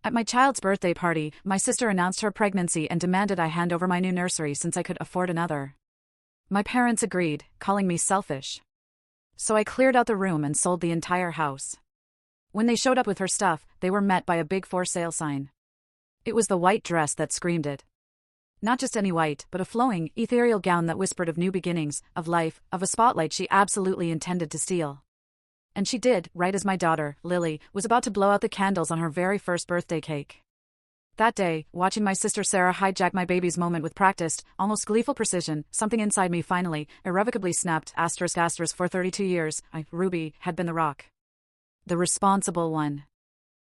At my child's birthday party, my sister announced her pregnancy and demanded I hand over my new nursery since I could afford another. My parents agreed, calling me selfish. So I cleared out the room and sold the entire house. When they showed up with her stuff, they were met by a big for sale sign. It was the white dress that screamed it. Not just any white, but a flowing, ethereal gown that whispered of new beginnings, of life, of a spotlight she absolutely intended to steal. And she did, right as my daughter, Lily, was about to blow out the candles on her very first birthday cake. That day, watching my sister Sarah hijack my baby's moment with practiced, almost gleeful precision, something inside me finally, irrevocably snapped, **** for 32 years, Ruby, had been the rock. The responsible one.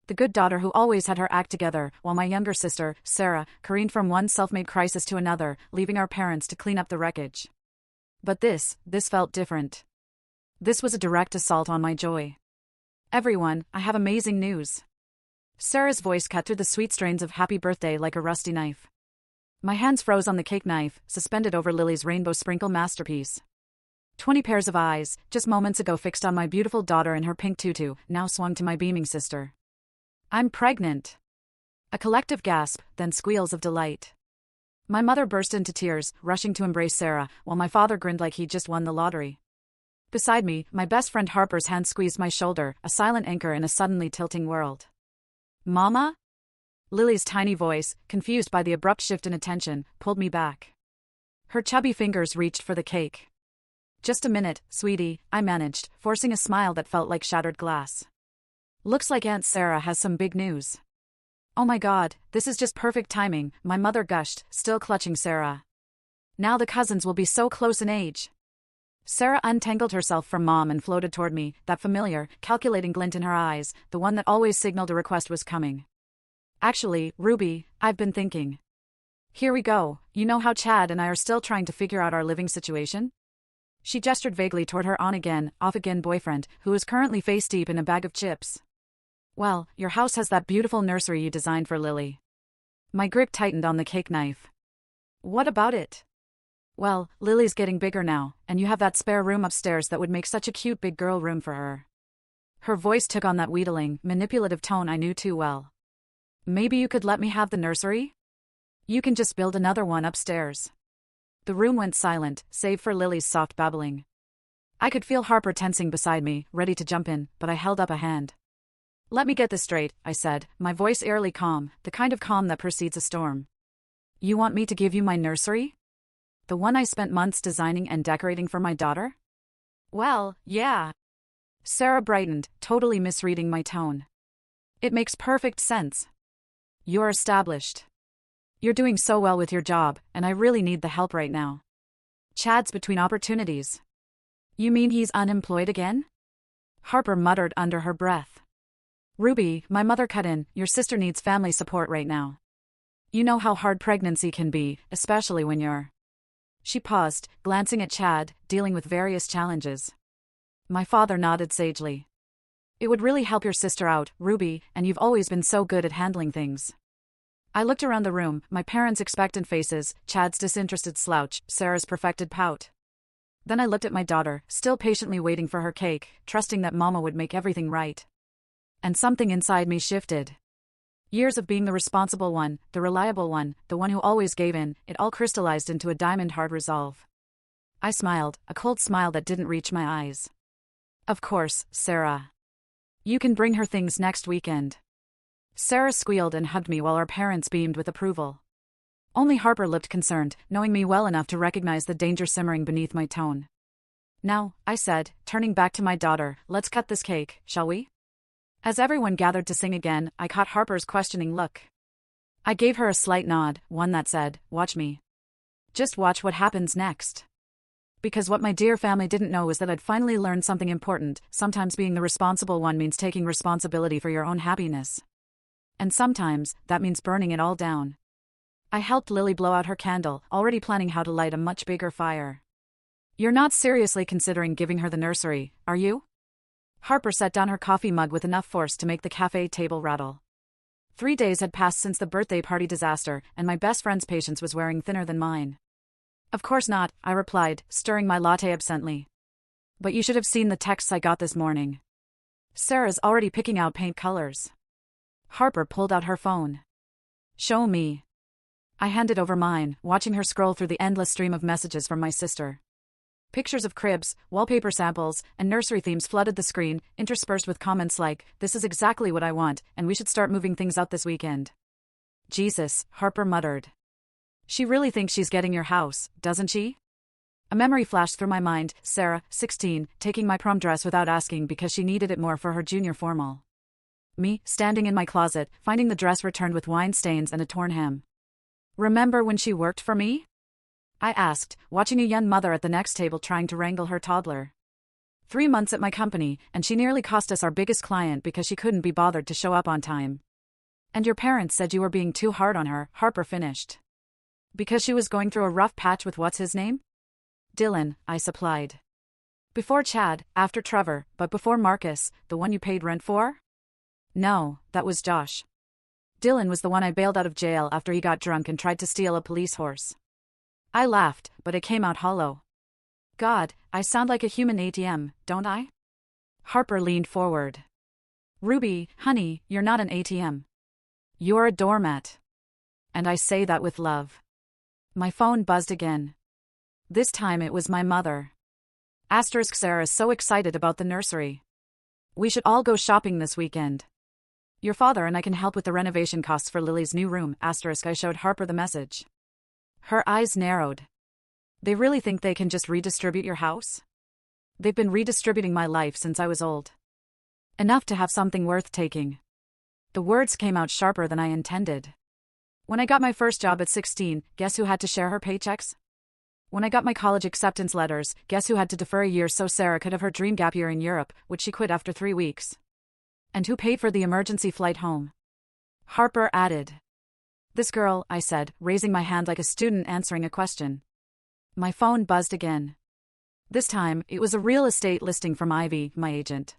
The good daughter who always had her act together, while my younger sister, Sarah, careened from one self-made crisis to another, leaving our parents to clean up the wreckage. But this felt different. This was a direct assault on my joy. Everyone, I have amazing news. Sarah's voice cut through the sweet strains of happy birthday like a rusty knife. My hands froze on the cake knife, suspended over Lily's rainbow sprinkle masterpiece. 20 pairs of eyes, just moments ago fixed on my beautiful daughter in her pink tutu, now swung to my beaming sister. I'm pregnant. A collective gasp, then squeals of delight. My mother burst into tears, rushing to embrace Sarah, while my father grinned like he'd just won the lottery. Beside me, my best friend Harper's hand squeezed my shoulder, a silent anchor in a suddenly tilting world. Mama? Lily's tiny voice, confused by the abrupt shift in attention, pulled me back. Her chubby fingers reached for the cake. Just a minute, sweetie, I managed, forcing a smile that felt like shattered glass. Looks like Aunt Sarah has some big news. Oh my God, this is just perfect timing, my mother gushed, still clutching Sarah. Now the cousins will be so close in age. Sarah untangled herself from Mom and floated toward me, that familiar, calculating glint in her eyes, the one that always signaled a request was coming. Actually, Ruby, I've been thinking. Here we go, you know how Chad and I are still trying to figure out our living situation? She gestured vaguely toward her on-again, off-again boyfriend, who is currently face-deep in a bag of chips. Well, your house has that beautiful nursery you designed for Lily. My grip tightened on the cake knife. What about it? Well, Lily's getting bigger now, and you have that spare room upstairs that would make such a cute big girl room for her. Her voice took on that wheedling, manipulative tone I knew too well. Maybe you could let me have the nursery? You can just build another one upstairs. The room went silent, save for Lily's soft babbling. I could feel Harper tensing beside me, ready to jump in, but I held up a hand. Let me get this straight, I said, my voice eerily calm, the kind of calm that precedes a storm. You want me to give you my nursery? The one I spent months designing and decorating for my daughter? Well, yeah. Sarah brightened, totally misreading my tone. It makes perfect sense. You're established. You're doing so well with your job, and I really need the help right now. Chad's between opportunities. You mean he's unemployed again? Harper muttered under her breath. Ruby, my mother cut in, your sister needs family support right now. You know how hard pregnancy can be, especially when you're... She paused, glancing at Chad, dealing with various challenges. My father nodded sagely. It would really help your sister out, Ruby, and you've always been so good at handling things. I looked around the room, my parents' expectant faces, Chad's disinterested slouch, Sarah's perfected pout. Then I looked at my daughter, still patiently waiting for her cake, trusting that Mama would make everything right. And something inside me shifted. Years of being the responsible one, the reliable one, the one who always gave in, it all crystallized into a diamond-hard resolve. I smiled, a cold smile that didn't reach my eyes. Of course, Sarah. You can bring her things next weekend. Sarah squealed and hugged me while our parents beamed with approval. Only Harper looked concerned, knowing me well enough to recognize the danger simmering beneath my tone. Now, I said, turning back to my daughter, let's cut this cake, shall we? As everyone gathered to sing again, I caught Harper's questioning look. I gave her a slight nod, one that said, watch me. Just watch what happens next. Because what my dear family didn't know was that I'd finally learned something important. Sometimes being the responsible one means taking responsibility for your own happiness. And sometimes, that means burning it all down. I helped Lily blow out her candle, already planning how to light a much bigger fire. You're not seriously considering giving her the nursery, are you? Harper set down her coffee mug with enough force to make the cafe table rattle. 3 days had passed since the birthday party disaster, and my best friend's patience was wearing thinner than mine. Of course not, I replied, stirring my latte absently. But you should have seen the texts I got this morning. Sarah's already picking out paint colors. Harper pulled out her phone. Show me. I handed over mine, watching her scroll through the endless stream of messages from my sister. Pictures of cribs, wallpaper samples, and nursery themes flooded the screen, interspersed with comments like, "This is exactly what I want, and we should start moving things out this weekend." Jesus, Harper muttered. She really thinks she's getting your house, doesn't she? A memory flashed through my mind, Sarah, 16, taking my prom dress without asking because she needed it more for her junior formal. Me, standing in my closet, finding the dress returned with wine stains and a torn hem. Remember when she worked for me? I asked, watching a young mother at the next table trying to wrangle her toddler. 3 months at my company, and she nearly cost us our biggest client because she couldn't be bothered to show up on time. And your parents said you were being too hard on her, Harper finished. Because she was going through a rough patch with what's his name? Dylan, I supplied. Before Chad, after Trevor, but before Marcus, the one you paid rent for? No, that was Josh. Dylan was the one I bailed out of jail after he got drunk and tried to steal a police horse. I laughed, but it came out hollow. God, I sound like a human ATM, don't I? Harper leaned forward. Ruby, honey, you're not an ATM. You're a doormat. And I say that with love. My phone buzzed again. This time it was my mother. Sarah's so excited about the nursery. We should all go shopping this weekend. Your father and I can help with the renovation costs for Lily's new room, I showed Harper the message. Her eyes narrowed. They really think they can just redistribute your house? They've been redistributing my life since I was old. Enough to have something worth taking. The words came out sharper than I intended. When I got my first job at 16, guess who had to share her paychecks? When I got my college acceptance letters, guess who had to defer a year so Sarah could have her dream gap year in Europe, which she quit after 3 weeks? And who paid for the emergency flight home? Harper added. This girl, I said, raising my hand like a student answering a question. My phone buzzed again. This time, it was a real estate listing from Ivy, my agent.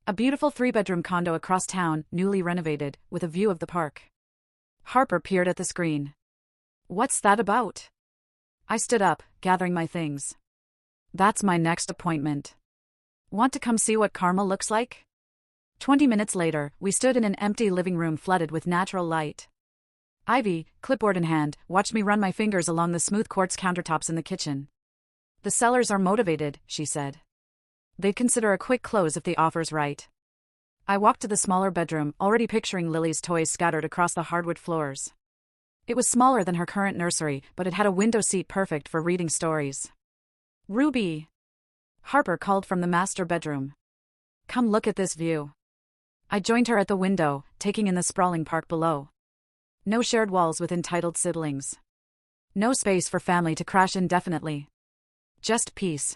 A beautiful 3-bedroom condo across town, newly renovated, with a view of the park. Harper peered at the screen. What's that about? I stood up, gathering my things. That's my next appointment. Want to come see what Karma looks like? 20 minutes later, we stood in an empty living room flooded with natural light. Ivy, clipboard in hand, watched me run my fingers along the smooth quartz countertops in the kitchen. The sellers are motivated, she said. They'd consider a quick close if the offer's right. I walked to the smaller bedroom, already picturing Lily's toys scattered across the hardwood floors. It was smaller than her current nursery, but it had a window seat perfect for reading stories. Ruby! Harper called from the master bedroom. Come look at this view. I joined her at the window, taking in the sprawling park below. No shared walls with entitled siblings. No space for family to crash indefinitely. Just peace.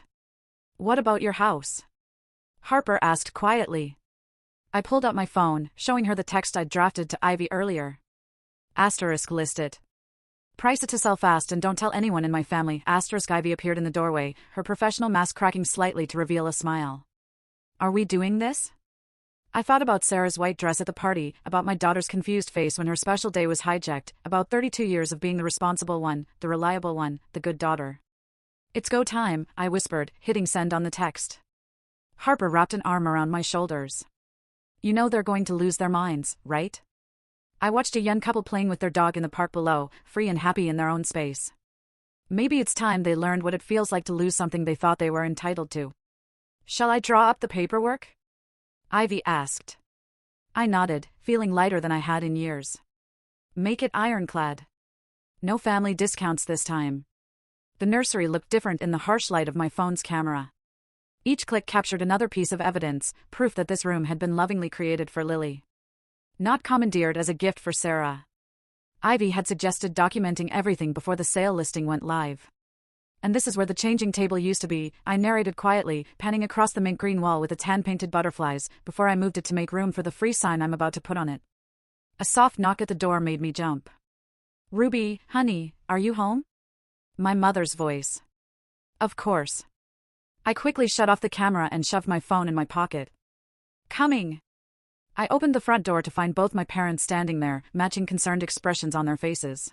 What about your house? Harper asked quietly. I pulled out my phone, showing her the text I'd drafted to Ivy earlier. List it. Price it to sell fast and don't tell anyone in my family. Ivy appeared in the doorway, her professional mask cracking slightly to reveal a smile. Are we doing this? I thought about Sarah's white dress at the party, about my daughter's confused face when her special day was hijacked, about 32 years of being the responsible one, the reliable one, the good daughter. It's go time, I whispered, hitting send on the text. Harper wrapped an arm around my shoulders. You know they're going to lose their minds, right? I watched a young couple playing with their dog in the park below, free and happy in their own space. Maybe it's time they learned what it feels like to lose something they thought they were entitled to. Shall I draw up the paperwork? Ivy asked. I nodded, feeling lighter than I had in years. Make it ironclad. No family discounts this time. The nursery looked different in the harsh light of my phone's camera. Each click captured another piece of evidence, proof that this room had been lovingly created for Lily. Not commandeered as a gift for Sarah. Ivy had suggested documenting everything before the sale listing went live. And this is where the changing table used to be, I narrated quietly, panning across the mint green wall with its hand-painted butterflies, before I moved it to make room for the free sign I'm about to put on it. A soft knock at the door made me jump. Ruby, honey, are you home? My mother's voice. Of course. I quickly shut off the camera and shoved my phone in my pocket. Coming. I opened the front door to find both my parents standing there, matching concerned expressions on their faces.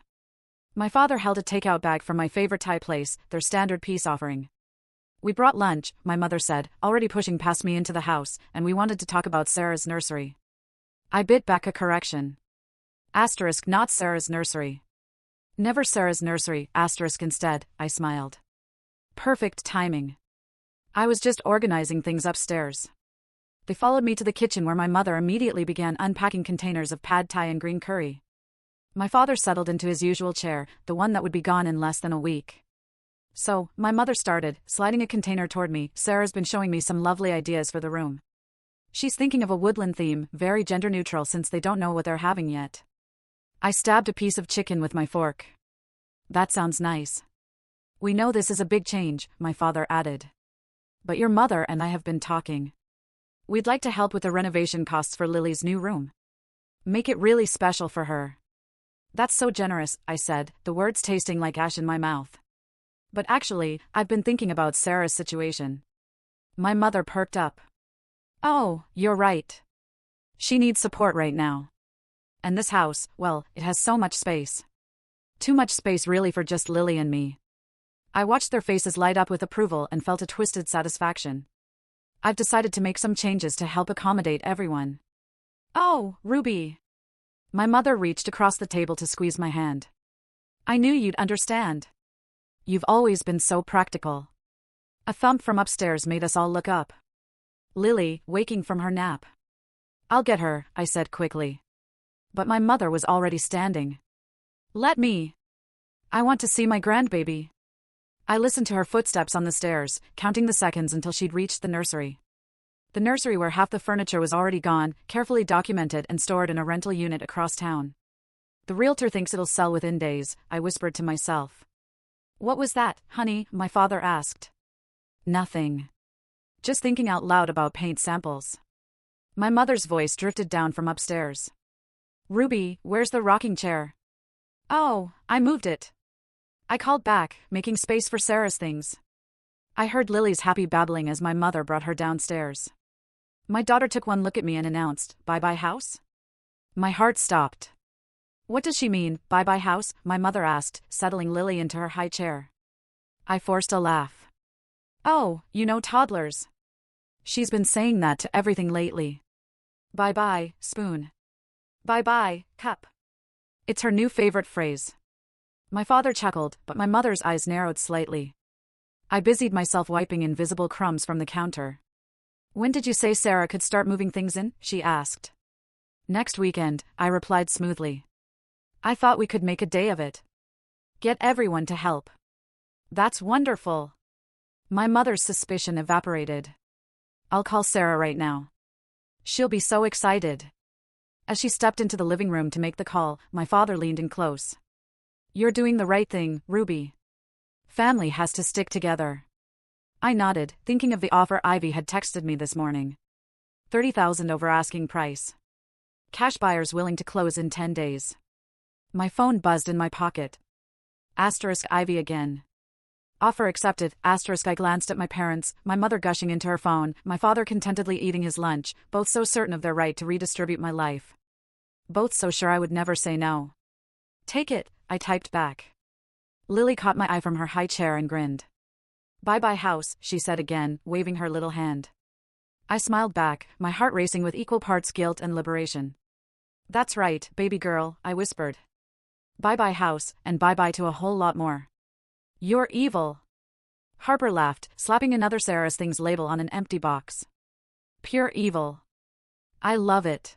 My father held a takeout bag from my favorite Thai place, their standard peace offering. We brought lunch, my mother said, already pushing past me into the house, and we wanted to talk about Sarah's nursery. I bit back a correction. Asterisk, not Sarah's nursery. Never Sarah's nursery, asterisk instead, I smiled. Perfect timing. I was just organizing things upstairs. They followed me to the kitchen where my mother immediately began unpacking containers of pad thai and green curry. My father settled into his usual chair, the one that would be gone in less than a week. So, my mother started, sliding a container toward me. Sarah's been showing me some lovely ideas for the room. She's thinking of a woodland theme, very gender neutral since they don't know what they're having yet. I stabbed a piece of chicken with my fork. That sounds nice. We know this is a big change, my father added. But your mother and I have been talking. We'd like to help with the renovation costs for Lily's new room. Make it really special for her. That's so generous, I said, the words tasting like ash in my mouth. But actually, I've been thinking about Sarah's situation. My mother perked up. Oh, you're right. She needs support right now. And this house, well, it has so much space. Too much space really for just Lily and me. I watched their faces light up with approval and felt a twisted satisfaction. I've decided to make some changes to help accommodate everyone. Oh, Ruby. My mother reached across the table to squeeze my hand. I knew you'd understand. You've always been so practical. A thump from upstairs made us all look up. Lily, waking from her nap. I'll get her, I said quickly. But my mother was already standing. Let me. I want to see my grandbaby. I listened to her footsteps on the stairs, counting the seconds until she'd reached the nursery. The nursery where half the furniture was already gone, carefully documented and stored in a rental unit across town. The realtor thinks it'll sell within days, I whispered to myself. What was that, honey? My father asked. Nothing. Just thinking out loud about paint samples. My mother's voice drifted down from upstairs. Ruby, where's the rocking chair? Oh, I moved it. I called back, making space for Sarah's things. I heard Lily's happy babbling as my mother brought her downstairs. My daughter took one look at me and announced, "Bye-bye house?" My heart stopped. What does she mean, bye-bye house? My mother asked, settling Lily into her high chair. I forced a laugh. Oh, you know toddlers. She's been saying that to everything lately. Bye-bye, spoon. Bye-bye, cup. It's her new favorite phrase. My father chuckled, but my mother's eyes narrowed slightly. I busied myself wiping invisible crumbs from the counter. When did you say Sarah could start moving things in? She asked. Next weekend, I replied smoothly. I thought we could make a day of it. Get everyone to help. That's wonderful. My mother's suspicion evaporated. I'll call Sarah right now. She'll be so excited. As she stepped into the living room to make the call, my father leaned in close. You're doing the right thing, Ruby. Family has to stick together. I nodded, thinking of the offer Ivy had texted me this morning. 30,000 over asking price. Cash buyers willing to close in 10 days. My phone buzzed in my pocket. Asterisk Ivy again. Offer accepted, asterisk. I glanced at my parents, my mother gushing into her phone, my father contentedly eating his lunch, both so certain of their right to redistribute my life. Both so sure I would never say no. Take it, I typed back. Lily caught my eye from her high chair and grinned. Bye-bye house, she said again, waving her little hand. I smiled back, my heart racing with equal parts guilt and liberation. That's right, baby girl, I whispered. Bye-bye house, and bye-bye to a whole lot more. You're evil. Harper laughed, slapping another Sarah's Things label on an empty box. Pure evil. I love it.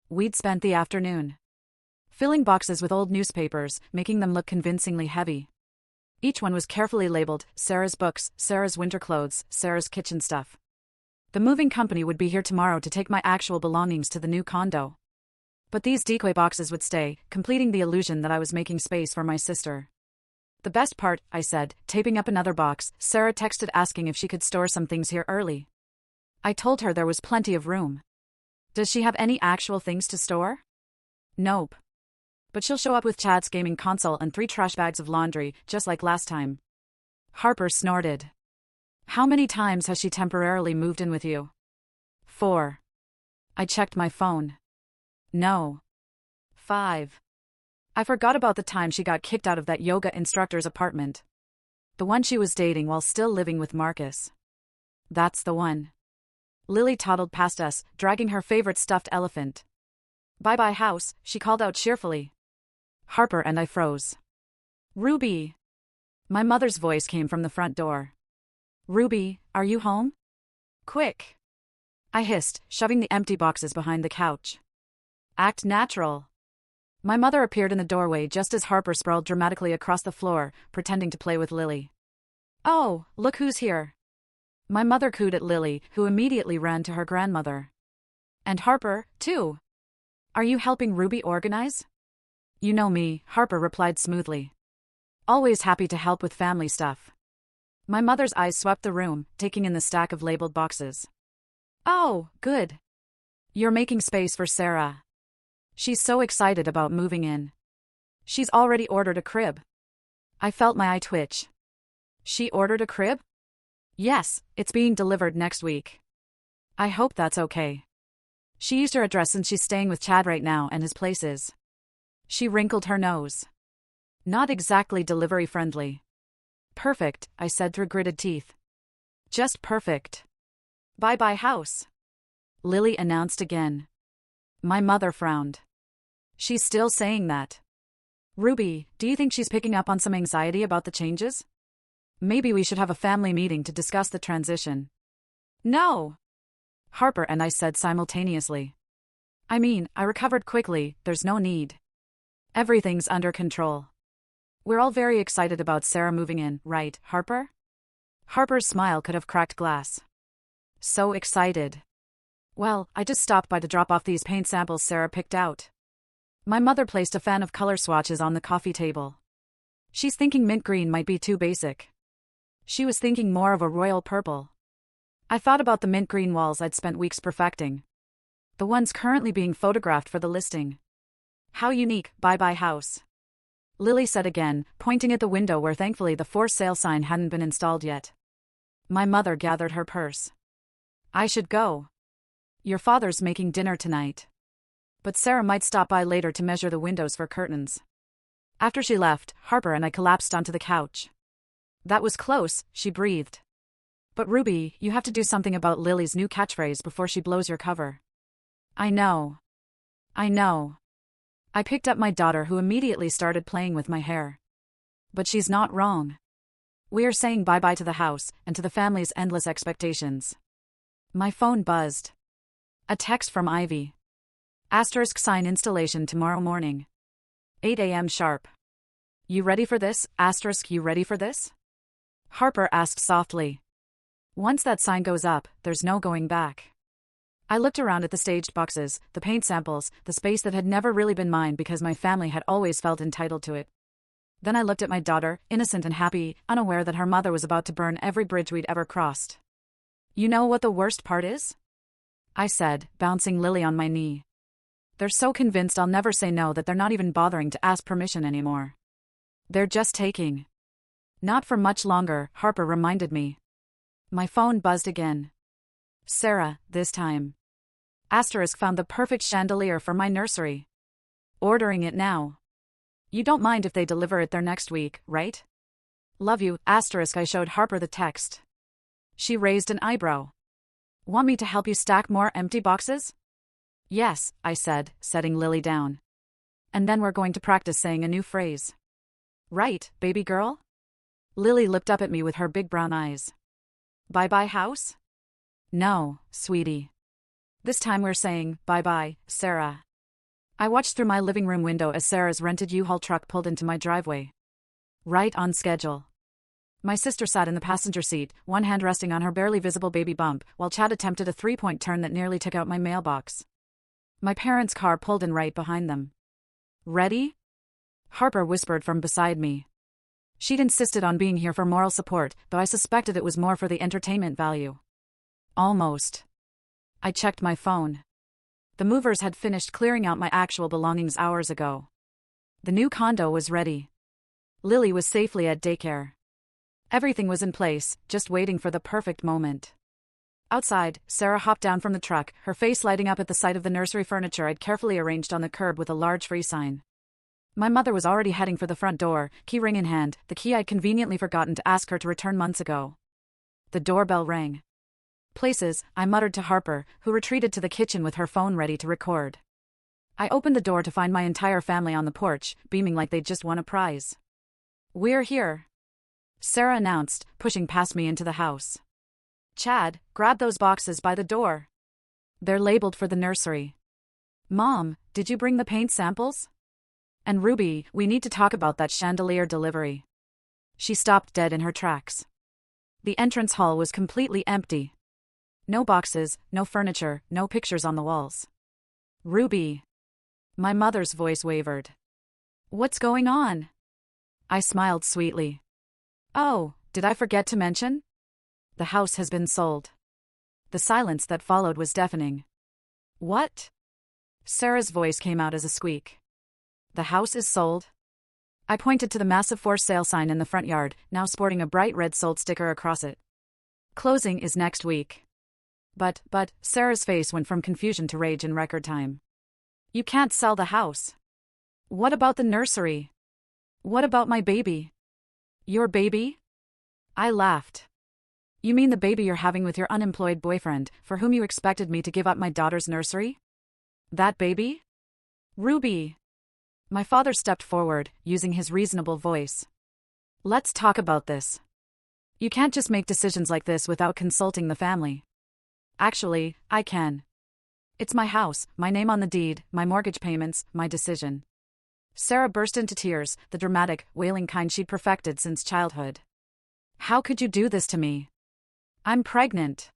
We'd spent the afternoon filling boxes with old newspapers, making them look convincingly heavy. Each one was carefully labeled, Sarah's books, Sarah's winter clothes, Sarah's kitchen stuff. The moving company would be here tomorrow to take my actual belongings to the new condo. But these decoy boxes would stay, completing the illusion that I was making space for my sister. The best part, I said, taping up another box. Sarah texted asking if she could store some things here early. I told her there was plenty of room. Does she have any actual things to store? Nope. But she'll show up with Chad's gaming console and 3 trash bags of laundry, just like last time. Harper snorted. How many times has she temporarily moved in with you? 4. I checked my phone. No. 5. I forgot about the time she got kicked out of that yoga instructor's apartment. The one she was dating while still living with Marcus. That's the one. Lily toddled past us, dragging her favorite stuffed elephant. Bye-bye house, she called out cheerfully. Harper and I froze. Ruby! My mother's voice came from the front door. Ruby, are you home? Quick! I hissed, shoving the empty boxes behind the couch. Act natural. My mother appeared in the doorway just as Harper sprawled dramatically across the floor, pretending to play with Lily. Oh, look who's here. My mother cooed at Lily, who immediately ran to her grandmother. And Harper, too. Are you helping Ruby organize? You know me, Harper replied smoothly. Always happy to help with family stuff. My mother's eyes swept the room, taking in the stack of labeled boxes. Oh, good. You're making space for Sarah. She's so excited about moving in. She's already ordered a crib. I felt my eye twitch. She ordered a crib? Yes, it's being delivered next week. I hope that's okay. She used her address since she's staying with Chad right now and his place is. She wrinkled her nose. Not exactly delivery friendly. Perfect, I said through gritted teeth. Just perfect. Bye-bye house. Lily announced again. My mother frowned. She's still saying that. Ruby, do you think she's picking up on some anxiety about the changes? Maybe we should have a family meeting to discuss the transition. No. Harper and I said simultaneously. I mean, I recovered quickly, there's no need. Everything's under control. We're all very excited about Sarah moving in, right, Harper? Harper's smile could have cracked glass. So excited. Well, I just stopped by to drop off these paint samples Sarah picked out. My mother placed a fan of color swatches on the coffee table. She's thinking mint green might be too basic. She was thinking more of a royal purple. I thought about the mint green walls I'd spent weeks perfecting. The ones currently being photographed for the listing. How unique, bye-bye house. Lily said again, pointing at the window where thankfully the for sale sign hadn't been installed yet. My mother gathered her purse. I should go. Your father's making dinner tonight. But Sarah might stop by later to measure the windows for curtains. After she left, Harper and I collapsed onto the couch. That was close, she breathed. But Ruby, you have to do something about Lily's new catchphrase before she blows your cover. I know. I know. I picked up my daughter who immediately started playing with my hair. But she's not wrong. We are saying bye-bye to the house, and to the family's endless expectations. My phone buzzed. A text from Ivy. Asterisk sign installation tomorrow morning. 8 a.m. sharp. You ready for this? Asterisk you ready for this? Harper asked softly. Once that sign goes up, there's no going back. I looked around at the staged boxes, the paint samples, the space that had never really been mine because my family had always felt entitled to it. Then I looked at my daughter, innocent and happy, unaware that her mother was about to burn every bridge we'd ever crossed. You know what the worst part is? I said, bouncing Lily on my knee. They're so convinced I'll never say no that they're not even bothering to ask permission anymore. They're just taking. Not for much longer, Harper reminded me. My phone buzzed again. Sarah, this time. Asterisk found the perfect chandelier for my nursery. Ordering it now. You don't mind if they deliver it there next week, right? Love you, asterisk I showed Harper the text. She raised an eyebrow. Want me to help you stack more empty boxes? Yes, I said, setting Lily down. And then we're going to practice saying a new phrase. Right, baby girl? Lily looked up at me with her big brown eyes. Bye-bye house? No, sweetie. This time we're saying, bye-bye, Sarah. I watched through my living room window as Sarah's rented U-Haul truck pulled into my driveway. Right on schedule. My sister sat in the passenger seat, one hand resting on her barely visible baby bump, while Chad attempted a three-point turn that nearly took out my mailbox. My parents' car pulled in right behind them. Ready? Harper whispered from beside me. She'd insisted on being here for moral support, though I suspected it was more for the entertainment value. Almost. I checked my phone. The movers had finished clearing out my actual belongings hours ago. The new condo was ready. Lily was safely at daycare. Everything was in place, just waiting for the perfect moment. Outside, Sarah hopped down from the truck, her face lighting up at the sight of the nursery furniture I'd carefully arranged on the curb with a large free sign. My mother was already heading for the front door, key ring in hand, the key I'd conveniently forgotten to ask her to return months ago. The doorbell rang. Places, I muttered to Harper, who retreated to the kitchen with her phone ready to record. I opened the door to find my entire family on the porch, beaming like they'd just won a prize. "We're here," Sarah announced, pushing past me into the house. "Chad, grab those boxes by the door. They're labeled for the nursery." "Mom, did you bring the paint samples?" "And Ruby, we need to talk about that chandelier delivery." She stopped dead in her tracks. The entrance hall was completely empty. No boxes, no furniture, no pictures on the walls. "Ruby." My mother's voice wavered. "What's going on?" I smiled sweetly. "Oh, did I forget to mention? The house has been sold." The silence that followed was deafening. "What?" Sarah's voice came out as a squeak. "The house is sold?" I pointed to the massive for sale sign in the front yard, now sporting a bright red sold sticker across it. "Closing is next week." But, Sarah's face went from confusion to rage in record time. "You can't sell the house. What about the nursery? What about my baby?" "Your baby?" I laughed. "You mean the baby you're having with your unemployed boyfriend, for whom you expected me to give up my daughter's nursery? That baby?" "Ruby." My father stepped forward, using his reasonable voice. "Let's talk about this. You can't just make decisions like this without consulting the family." "Actually, I can. It's my house, my name on the deed, my mortgage payments, my decision." Sarah burst into tears, the dramatic, wailing kind she'd perfected since childhood. "How could you do this to me? I'm pregnant."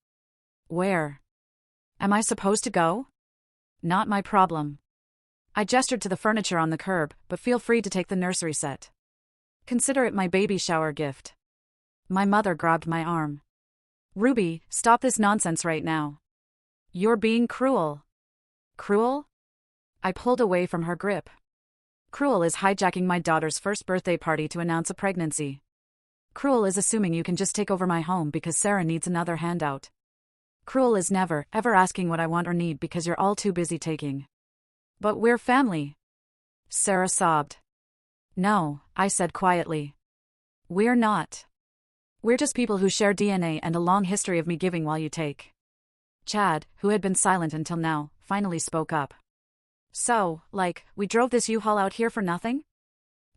"Where? Am I supposed to go?" "Not my problem." I gestured to the furniture on the curb, "but feel free to take the nursery set. Consider it my baby shower gift." My mother grabbed my arm. "Ruby, stop this nonsense right now. You're being cruel." "Cruel?" I pulled away from her grip. "Cruel is hijacking my daughter's first birthday party to announce a pregnancy. Cruel is assuming you can just take over my home because Sarah needs another handout. Cruel is never, ever asking what I want or need because you're all too busy taking." "But we're family," Sarah sobbed. "No," I said quietly. "We're not. We're just people who share DNA and a long history of me giving while you take." Chad, who had been silent until now, finally spoke up. "So, we drove this U-Haul out here for nothing?"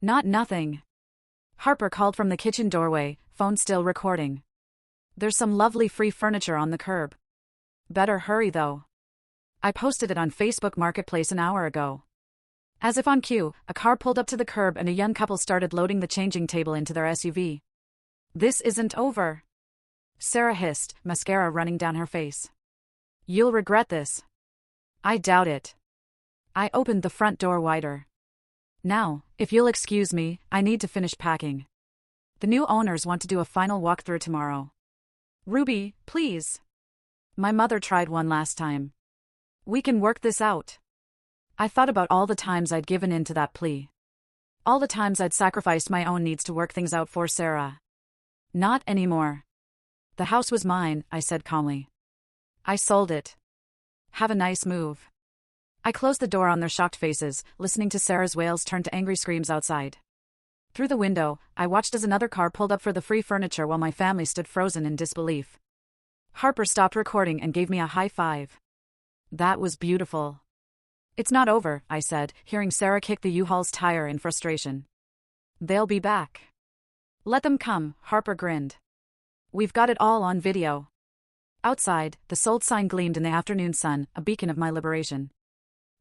"Not nothing." Harper called from the kitchen doorway, phone still recording. "There's some lovely free furniture on the curb. Better hurry though. I posted it on Facebook Marketplace an hour ago." As if on cue, a car pulled up to the curb and a young couple started loading the changing table into their SUV. "This isn't over," Sarah hissed, mascara running down her face. "You'll regret this." "I doubt it." I opened the front door wider. "Now, if you'll excuse me, I need to finish packing. The new owners want to do a final walkthrough tomorrow." "Ruby, please." My mother tried one last time. "We can work this out." I thought about all the times I'd given in to that plea. All the times I'd sacrificed my own needs to work things out for Sarah. "Not anymore. The house was mine," I said calmly. "I sold it. Have a nice move." I closed the door on their shocked faces, listening to Sarah's wails turn to angry screams outside. Through the window, I watched as another car pulled up for the free furniture while my family stood frozen in disbelief. Harper stopped recording and gave me a high five. "That was beautiful." "It's not over," I said, hearing Sarah kick the U-Haul's tire in frustration. "They'll be back." "Let them come," Harper grinned. "We've got it all on video." Outside, the sold sign gleamed in the afternoon sun, a beacon of my liberation.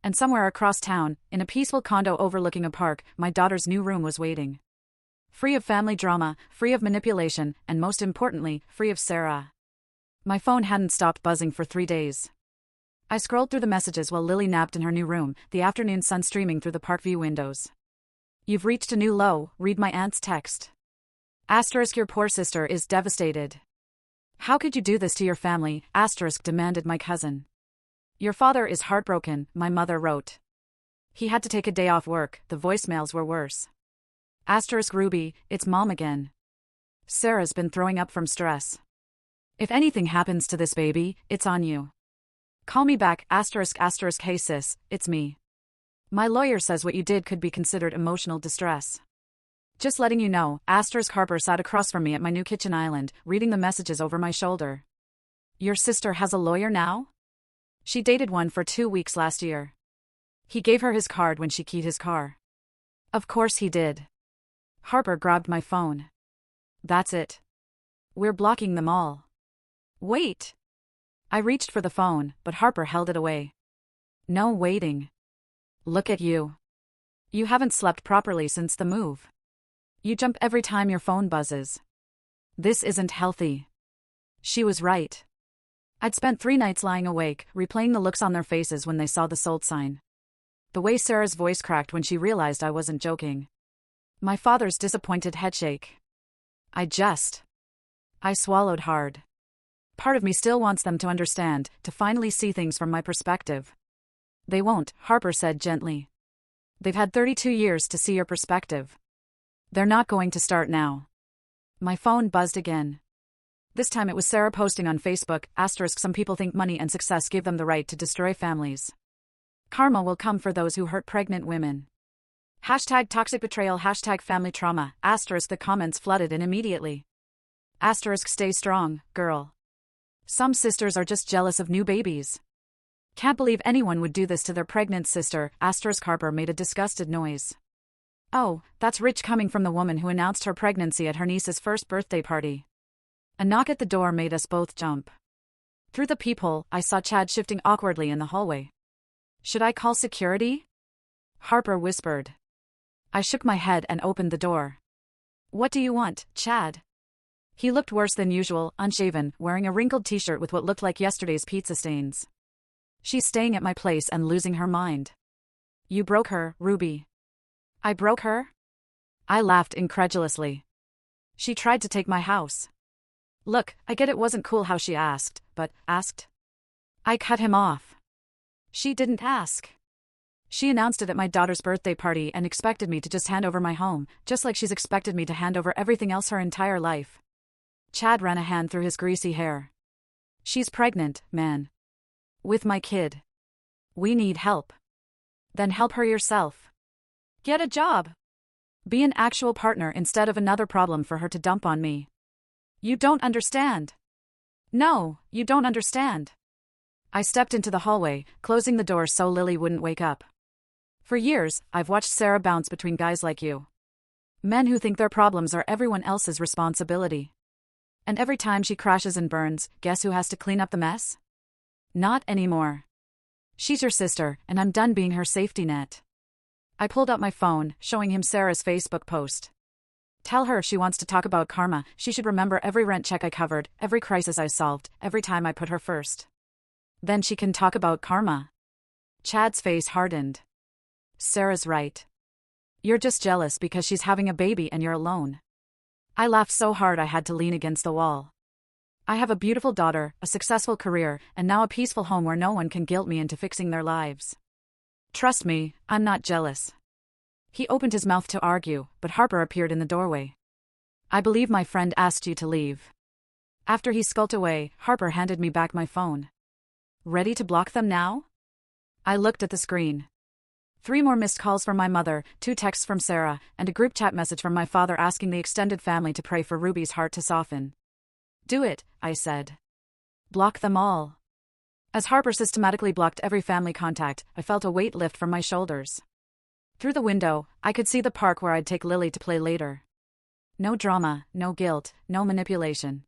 And somewhere across town, in a peaceful condo overlooking a park, my daughter's new room was waiting. Free of family drama, free of manipulation, and most importantly, free of Sarah. My phone hadn't stopped buzzing for 3 days. I scrolled through the messages while Lily napped in her new room, the afternoon sun streaming through the park view windows. "You've reached a new low," read my aunt's text. *, your poor sister is devastated. "How could you do this to your family?" * demanded my cousin. "Your father is heartbroken," my mother wrote. "He had to take a day off work." The voicemails were worse. Ruby, it's Mom again. "Sarah's been throwing up from stress. If anything happens to this baby, it's on you. Call me back, ***, hey sis, it's me. My lawyer says what you did could be considered emotional distress. Just letting you know, ***. Harper sat across from me at my new kitchen island, reading the messages over my shoulder. "Your sister has a lawyer now?" "She dated one for 2 weeks last year." He gave her his card when she keyed his car. Of course he did. Harper grabbed my phone. That's it. We're blocking them all. Wait. I reached for the phone, but Harper held it away. No waiting. Look at you. You haven't slept properly since the move. You jump every time your phone buzzes. This isn't healthy. She was right. I'd spent 3 nights lying awake, replaying the looks on their faces when they saw the sold sign. The way Sarah's voice cracked when she realized I wasn't joking. My father's disappointed headshake. I swallowed hard. Part of me still wants them to understand, to finally see things from my perspective. They won't, Harper said gently. They've had 32 years to see your perspective. They're not going to start now. My phone buzzed again. This time it was Sarah posting on Facebook, some people think money and success give them the right to destroy families. Karma will come for those who hurt pregnant women. #toxic betrayal, #family trauma, the comments flooded in immediately. Stay strong, girl. Some sisters are just jealous of new babies. Can't believe anyone would do this to their pregnant sister, Harper made a disgusted noise. Oh, that's rich coming from the woman who announced her pregnancy at her niece's first birthday party. A knock at the door made us both jump. Through the peephole, I saw Chad shifting awkwardly in the hallway. Should I call security? Harper whispered. I shook my head and opened the door. What do you want, Chad? He looked worse than usual, unshaven, wearing a wrinkled t-shirt with what looked like yesterday's pizza stains. She's staying at my place and losing her mind. You broke her, Ruby. I broke her? I laughed incredulously. She tried to take my house. Look, I get it wasn't cool how she asked, but asked. I cut him off. She didn't ask. She announced it at my daughter's birthday party and expected me to just hand over my home, just like she's expected me to hand over everything else her entire life. Chad ran a hand through his greasy hair. She's pregnant, man. With my kid. We need help. Then help her yourself. Get a job. Be an actual partner instead of another problem for her to dump on me. You don't understand. No, you don't understand. I stepped into the hallway, closing the door so Lily wouldn't wake up. For years, I've watched Sarah bounce between guys like you. Men who think their problems are everyone else's responsibility. And every time she crashes and burns, guess who has to clean up the mess? Not anymore. She's your sister, and I'm done being her safety net. I pulled out my phone, showing him Sarah's Facebook post. Tell her if she wants to talk about karma, she should remember every rent check I covered, every crisis I solved, every time I put her first. Then she can talk about karma. Chad's face hardened. Sarah's right. You're just jealous because she's having a baby and you're alone. I laughed so hard I had to lean against the wall. I have a beautiful daughter, a successful career, and now a peaceful home where no one can guilt me into fixing their lives. Trust me, I'm not jealous. He opened his mouth to argue, but Harper appeared in the doorway. I believe my friend asked you to leave. After he skulked away, Harper handed me back my phone. Ready to block them now? I looked at the screen. 3 more missed calls from my mother, 2 texts from Sarah, and a group chat message from my father asking the extended family to pray for Ruby's heart to soften. Do it, I said. Block them all. As Harper systematically blocked every family contact, I felt a weight lift from my shoulders. Through the window, I could see the park where I'd take Lily to play later. No drama, no guilt, no manipulation.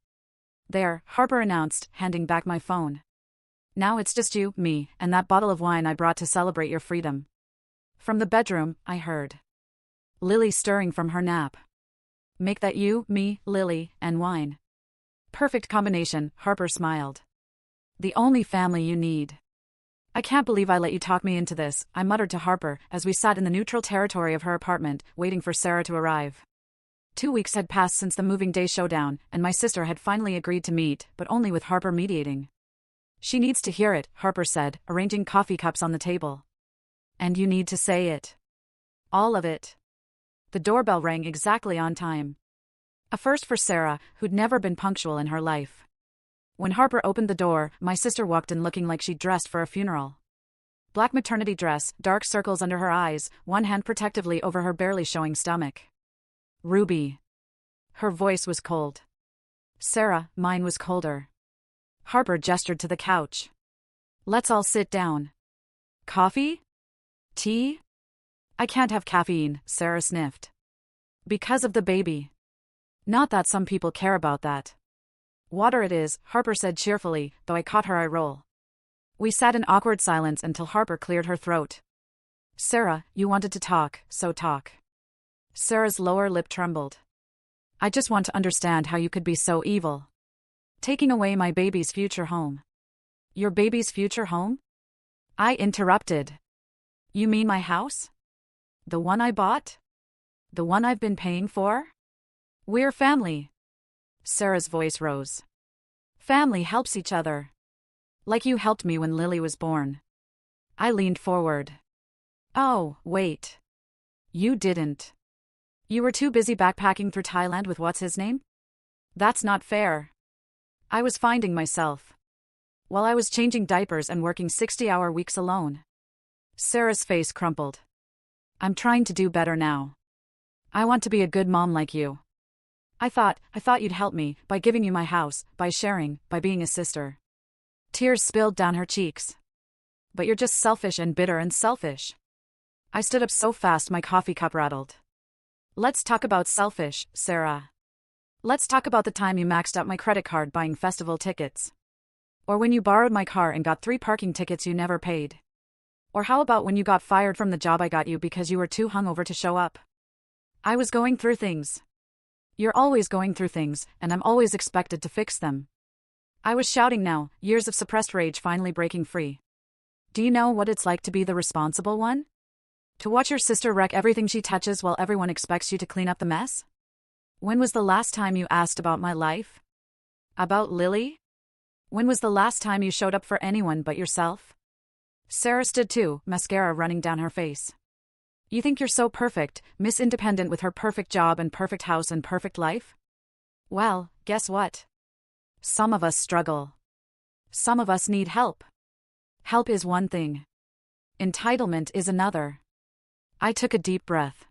There, Harper announced, handing back my phone. Now it's just you, me, and that bottle of wine I brought to celebrate your freedom. From the bedroom, I heard Lily stirring from her nap. Make that you, me, Lily, and wine. Perfect combination, Harper smiled. The only family you need. I can't believe I let you talk me into this, I muttered to Harper as we sat in the neutral territory of her apartment, waiting for Sarah to arrive. 2 weeks had passed since the moving day showdown, and my sister had finally agreed to meet, but only with Harper mediating. She needs to hear it, Harper said, arranging coffee cups on the table. And you need to say it. All of it. The doorbell rang exactly on time. A first for Sarah, who'd never been punctual in her life. When Harper opened the door, my sister walked in looking like she'd dressed for a funeral. Black maternity dress, dark circles under her eyes, one hand protectively over her barely showing stomach. Ruby. Her voice was cold. Sarah, mine was colder. Harper gestured to the couch. Let's all sit down. Coffee? Tea? I can't have caffeine, Sarah sniffed. Because of the baby. Not that some people care about that. Water it is, Harper said cheerfully, though I caught her eye roll. We sat in awkward silence until Harper cleared her throat. Sarah, you wanted to talk, so talk. Sarah's lower lip trembled. I just want to understand how you could be so evil. Taking away my baby's future home. Your baby's future home? I interrupted. You mean my house? The one I bought? The one I've been paying for? We're family. Sarah's voice rose. Family helps each other. Like you helped me when Lily was born. I leaned forward. Oh, wait. You didn't. You were too busy backpacking through Thailand with what's his name? That's not fair. I was finding myself. While I was changing diapers and working 60-hour weeks alone. Sarah's face crumpled. I'm trying to do better now. I want to be a good mom like you. I thought you'd help me, by giving you my house, by sharing, by being a sister. Tears spilled down her cheeks. But you're just selfish and bitter and selfish. I stood up so fast my coffee cup rattled. Let's talk about selfish, Sarah. Let's talk about the time you maxed out my credit card buying festival tickets. Or when you borrowed my car and got 3 parking tickets you never paid. Or how about when you got fired from the job I got you because you were too hungover to show up? I was going through things. You're always going through things, and I'm always expected to fix them. I was shouting now, years of suppressed rage finally breaking free. Do you know what it's like to be the responsible one? To watch your sister wreck everything she touches while everyone expects you to clean up the mess? When was the last time you asked about my life? About Lily? When was the last time you showed up for anyone but yourself? Sarah stood too, mascara running down her face. You think you're so perfect, Miss Independent with her perfect job and perfect house and perfect life? Well, guess what? Some of us struggle. Some of us need help. Help is one thing. Entitlement is another. I took a deep breath.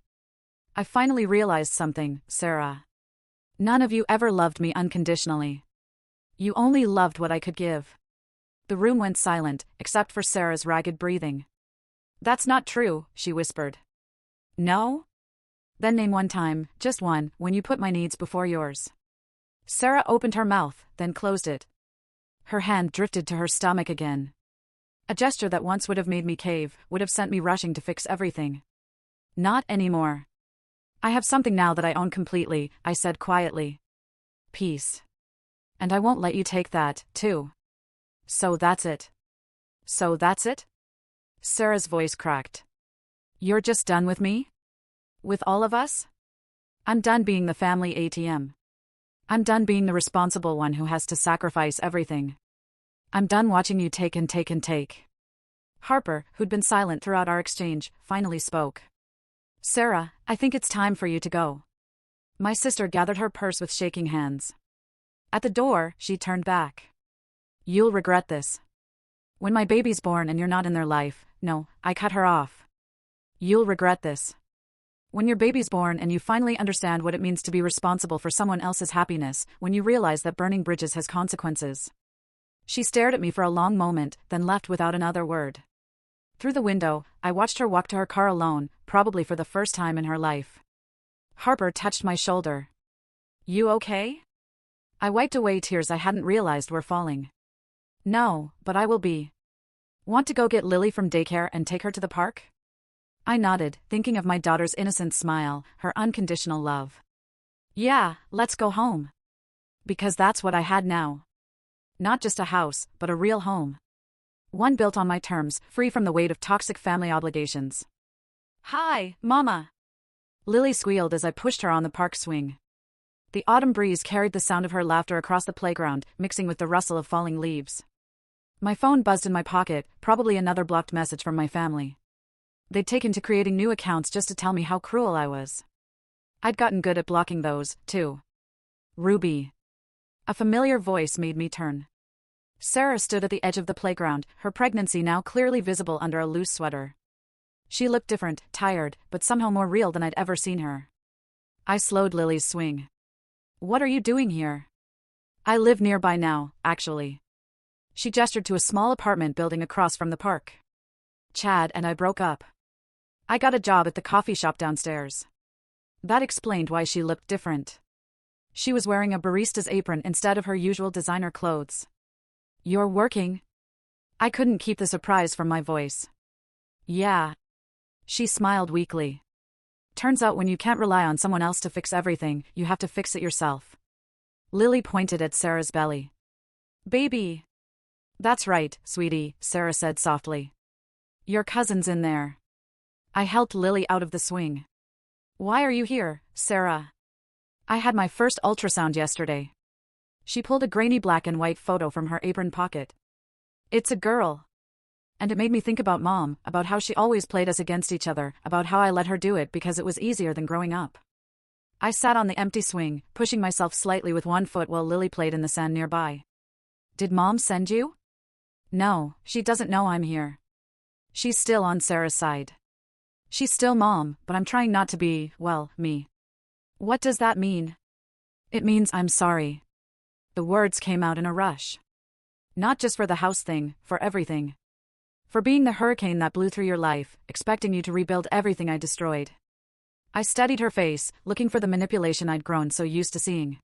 I finally realized something, Sarah. None of you ever loved me unconditionally. You only loved what I could give. The room went silent, except for Sarah's ragged breathing. That's not true, she whispered. No? Then name one time, just one, when you put my needs before yours. Sarah opened her mouth, then closed it. Her hand drifted to her stomach again. A gesture that once would have made me cave, would have sent me rushing to fix everything. Not anymore. I have something now that I own completely, I said quietly. Peace. And I won't let you take that, too. So that's it. So that's it? Sarah's voice cracked. You're just done with me? With all of us? I'm done being the family ATM. I'm done being the responsible one who has to sacrifice everything. I'm done watching you take and take and take. Harper, who'd been silent throughout our exchange, finally spoke. Sarah, I think it's time for you to go. My sister gathered her purse with shaking hands. At the door, she turned back. You'll regret this. When my baby's born and you're not in their life, no, I cut her off. You'll regret this. When your baby's born and you finally understand what it means to be responsible for someone else's happiness, when you realize that burning bridges has consequences. She stared at me for a long moment, then left without another word. Through the window, I watched her walk to her car alone, probably for the first time in her life. Harper touched my shoulder. You okay? I wiped away tears I hadn't realized were falling. No, but I will be. Want to go get Lily from daycare and take her to the park? I nodded, thinking of my daughter's innocent smile, her unconditional love. Yeah, let's go home. Because that's what I had now. Not just a house, but a real home. One built on my terms, free from the weight of toxic family obligations. Hi, Mama. Lily squealed as I pushed her on the park swing. The autumn breeze carried the sound of her laughter across the playground, mixing with the rustle of falling leaves. My phone buzzed in my pocket, probably another blocked message from my family. They'd taken to creating new accounts just to tell me how cruel I was. I'd gotten good at blocking those, too. Ruby. A familiar voice made me turn. Sarah stood at the edge of the playground, her pregnancy now clearly visible under a loose sweater. She looked different, tired, but somehow more real than I'd ever seen her. I slowed Lily's swing. What are you doing here? I live nearby now, actually. She gestured to a small apartment building across from the park. Chad and I broke up. I got a job at the coffee shop downstairs. That explained why she looked different. She was wearing a barista's apron instead of her usual designer clothes. You're working? I couldn't keep the surprise from my voice. Yeah. She smiled weakly. Turns out when you can't rely on someone else to fix everything, you have to fix it yourself. Lily pointed at Sarah's belly. Baby. That's right, sweetie, Sarah said softly. Your cousin's in there. I helped Lily out of the swing. Why are you here, Sarah? I had my first ultrasound yesterday. She pulled a grainy black and white photo from her apron pocket. It's a girl. And it made me think about Mom, about how she always played us against each other, about how I let her do it because it was easier than growing up. I sat on the empty swing, pushing myself slightly with one foot while Lily played in the sand nearby. Did Mom send you? No, she doesn't know I'm here. She's still on Sarah's side. She's still Mom, but I'm trying not to be, well, me. What does that mean? It means I'm sorry. The words came out in a rush. Not just for the house thing, for everything. For being the hurricane that blew through your life, expecting you to rebuild everything I destroyed. I studied her face, looking for the manipulation I'd grown so used to seeing.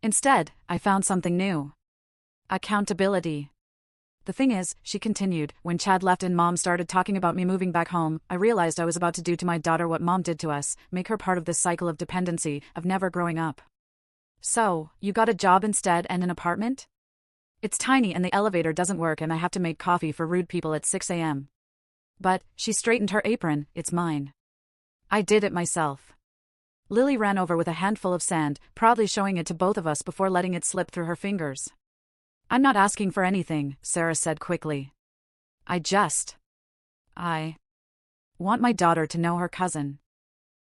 Instead, I found something new. Accountability. The thing is, she continued, when Chad left and Mom started talking about me moving back home, I realized I was about to do to my daughter what Mom did to us, make her part of this cycle of dependency, of never growing up. So, you got a job instead and an apartment? It's tiny and the elevator doesn't work and I have to make coffee for rude people at 6 a.m. But, she straightened her apron, it's mine. I did it myself. Lily ran over with a handful of sand, proudly showing it to both of us before letting it slip through her fingers. I'm not asking for anything, Sarah said quickly. I want my daughter to know her cousin.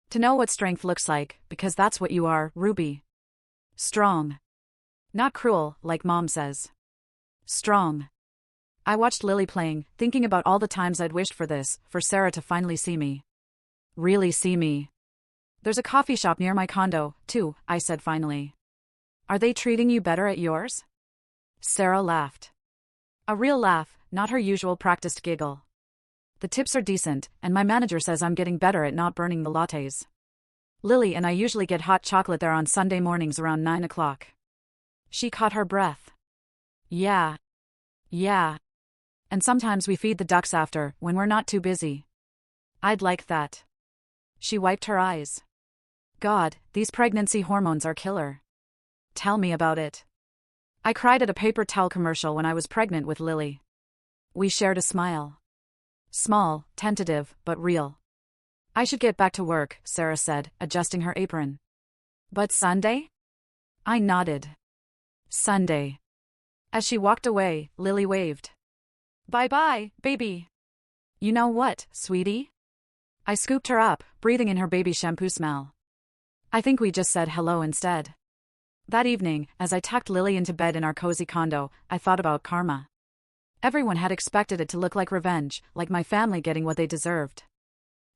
To know what strength looks like, because that's what you are, Ruby. Strong. Not cruel, like Mom says. Strong. I watched Lily playing, thinking about all the times I'd wished for this, for Sarah to finally see me. Really see me. There's a coffee shop near my condo, too, I said finally. Are they treating you better at yours? Sarah laughed. A real laugh, not her usual practiced giggle. The tips are decent, and my manager says I'm getting better at not burning the lattes. Lily and I usually get hot chocolate there on Sunday mornings around 9 o'clock. She caught her breath. Yeah. And sometimes we feed the ducks after, when we're not too busy. I'd like that. She wiped her eyes. God, these pregnancy hormones are killer. Tell me about it. I cried at a paper towel commercial when I was pregnant with Lily. We shared a smile. Small, tentative, but real. I should get back to work, Sarah said, adjusting her apron. But Sunday? I nodded. Sunday. As she walked away, Lily waved. Bye-bye, baby. You know what, sweetie? I scooped her up, breathing in her baby shampoo smell. I think we just said hello instead. That evening, as I tucked Lily into bed in our cozy condo, I thought about karma. Everyone had expected it to look like revenge, like my family getting what they deserved.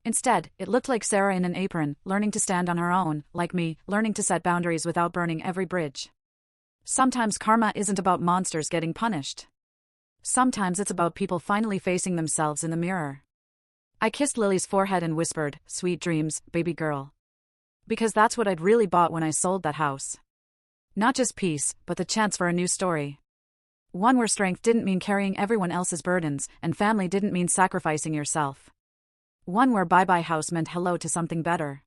Instead, it looked like Sarah in an apron, learning to stand on her own, like me, learning to set boundaries without burning every bridge. Sometimes karma isn't about monsters getting punished. Sometimes it's about people finally facing themselves in the mirror. I kissed Lily's forehead and whispered, "Sweet dreams, baby girl." Because that's what I'd really bought when I sold that house. Not just peace, but the chance for a new story. One where strength didn't mean carrying everyone else's burdens, and family didn't mean sacrificing yourself. One where bye-bye house meant hello to something better.